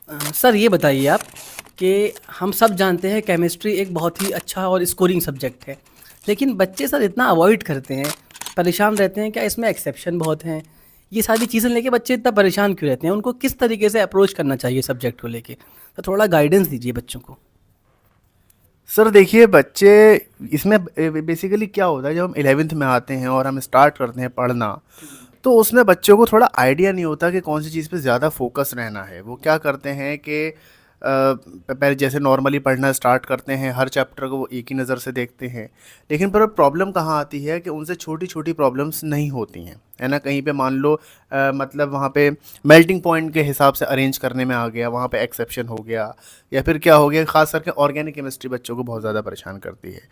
Sir ये बताइए आप कि हम सब जानते हैं केमिस्ट्री एक बहुत ही अच्छा और स्कोरिंग सब्जेक्ट है। लेकिन बच्चे सर इतना अवॉइड करते हैं, परेशान रहते हैं, क्या इसमें एक्सेप्शन बहुत हैं? ये सारी चीज़ें लेके बच्चे इतना परेशान क्यों रहते हैं? उनको किस तरीके से अप्रोच करना चाहिए सब्जेक्ट को लेके? तो थोड़ा गाइडेंस दीजिए बच्चों को। सर देखिए बच्चे इसमें बेसिकली क्या होता है, जब हम 11th में आते हैं और हम स्टार्ट करते हैं पढ़ना, तो उसमें बच्चों को थोड़ा आइडिया नहीं होता कि कौन सी चीज़ पे ज़्यादा फोकस रहना है। वो क्या करते हैं कि पहले जैसे नॉर्मली पढ़ना स्टार्ट करते हैं, हर चैप्टर को वो एक ही नज़र से देखते हैं। लेकिन पर प्रॉब्लम कहाँ आती है कि उनसे छोटी छोटी प्रॉब्लम्स नहीं होती हैं, है ना। कहीं पे मान लो मतलब वहाँ पे मेल्टिंग पॉइंट के हिसाब से अरेंज करने में आ गया, वहाँ पे एक्सेप्शन हो गया, या फिर क्या हो गया, खास करके ऑर्गेनिक केमिस्ट्री बच्चों को बहुत ज़्यादा परेशान करती है।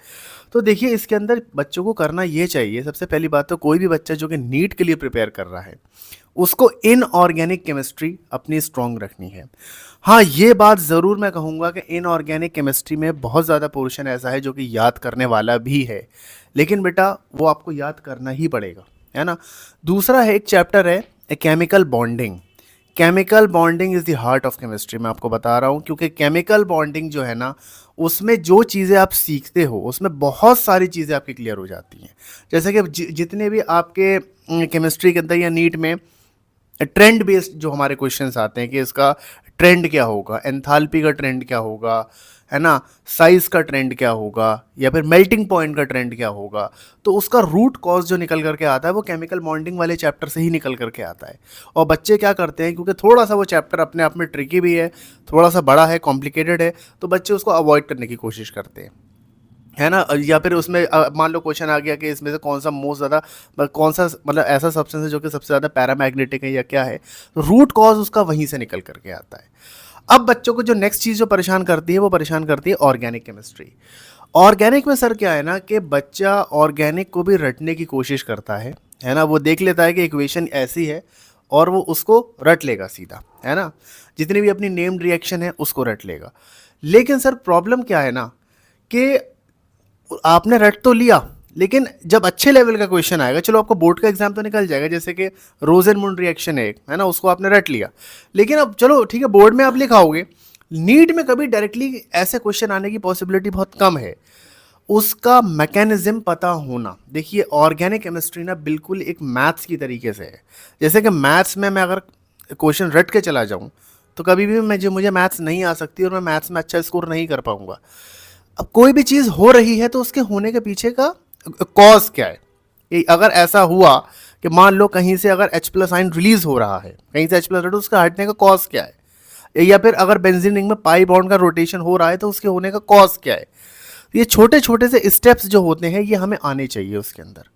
तो देखिए इसके अंदर बच्चों को करना ये चाहिए, सबसे पहली बात तो कोई भी बच्चा जो कि नीट के लिए प्रिपेयर कर रहा है, उसको इनऑर्गेनिक केमिस्ट्री अपनी स्ट्रॉन्ग रखनी है। हाँ, ये बात ज़रूर मैं कहूँगा कि इनऑर्गेनिक केमिस्ट्री में बहुत ज़्यादा पोर्शन ऐसा है जो कि याद करने वाला भी है, लेकिन बेटा वो आपको याद करना ही पड़ेगा, है ना। दूसरा है, एक चैप्टर है chemical bonding. Chemical bonding is the heart of chemistry, मैं आपको बता रहा हूँ, क्योंकि केमिकल बॉन्डिंग जो है ना, उसमें जो चीज़ें आप सीखते हो उसमें बहुत सारी चीज़ें आपकी क्लियर हो जाती हैं। जैसे कि जितने भी आपके केमिस्ट्री के अंदर या नीट में ट्रेंड बेस्ड जो हमारे क्वेश्चंस आते हैं कि इसका ट्रेंड क्या होगा, एंथैल्पी का ट्रेंड क्या होगा, है ना, साइज का ट्रेंड क्या होगा, या फिर मेल्टिंग पॉइंट का ट्रेंड क्या होगा, तो उसका रूट कॉज जो निकल करके आता है वो केमिकल बॉन्डिंग वाले चैप्टर से ही निकल करके आता है। और बच्चे क्या करते हैं, क्योंकि थोड़ा सा वो चैप्टर अपने आप में ट्रिकी भी है, थोड़ा सा बड़ा है, कॉम्प्लिकेटेड है, तो बच्चे उसको अवॉइड करने की कोशिश करते हैं, है ना। या फिर उसमें मान लो क्वेश्चन आ गया कि इसमें से कौन सा मोस्ट ज़्यादा, कौन सा मतलब ऐसा सब्सटेंस है जो कि सबसे ज़्यादा पैरामैग्नेटिक है या क्या है, रूट कॉज उसका वहीं से निकल करके आता है। अब बच्चों को जो नेक्स्ट चीज़ जो परेशान करती है वो परेशान करती है ऑर्गेनिक केमिस्ट्री। ऑर्गेनिक में सर क्या है ना कि बच्चा ऑर्गेनिक को भी रटने की कोशिश करता है ना। वो देख लेता है कि इक्वेशन ऐसी है और वो उसको रट लेगा सीधा, है ना। जितनी भी अपनी नेम्ड रिएक्शन है उसको रट लेगा। लेकिन सर प्रॉब्लम क्या है ना कि आपने रट तो लिया, लेकिन जब अच्छे लेवल का क्वेश्चन आएगा, चलो आपको बोर्ड का एग्जाम तो निकल जाएगा, जैसे कि रोजेनमुंड रिएक्शन है एक, है ना, उसको आपने रट लिया। लेकिन अब चलो ठीक है, बोर्ड में आप लिखाओगे, नीट में कभी डायरेक्टली ऐसे क्वेश्चन आने की पॉसिबिलिटी बहुत कम है। उसका मैकेनिज्म पता होना, देखिए ऑर्गेनिक केमिस्ट्री ना बिल्कुल एक मैथ्स की तरीके से है। जैसे कि मैथ्स में मैं अगर क्वेश्चन रट के चला जाऊं, तो कभी भी मुझे मैथ्स नहीं आ सकती और मैं मैथ्स में अच्छा स्कोर नहीं कर पाऊंगा। अब कोई भी चीज़ हो रही है तो उसके होने के पीछे का कॉज क्या है। अगर ऐसा हुआ कि मान लो कहीं से अगर H प्लस आइन रिलीज हो रहा है, कहीं से H प्लस, तो उसका हटने का कॉज क्या है। या फिर अगर बेंजीन रिंग में पाई बॉन्ड का रोटेशन हो रहा है तो उसके होने का कॉज क्या है। ये छोटे छोटे से स्टेप्स जो होते हैं ये हमें आने चाहिए उसके अंदर।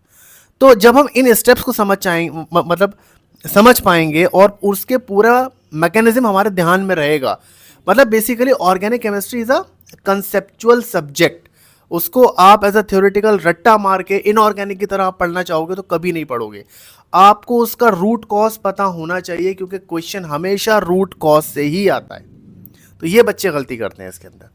तो जब हम इन स्टेप्स को समझ जाएंगे, मतलब समझ पाएंगे और उसके पूरा मैकेनिज्म हमारे ध्यान में रहेगा, मतलब basically organic chemistry is a conceptual subject. उसको आप एज अ थ्योरेटिकल रट्टा मार के इनऑर्गेनिक की तरह आप पढ़ना चाहोगे तो कभी नहीं पढ़ोगे। आपको उसका रूट कॉज पता होना चाहिए, क्योंकि क्वेश्चन हमेशा रूट कॉज से ही आता है। तो ये बच्चे गलती करते हैं इसके अंदर।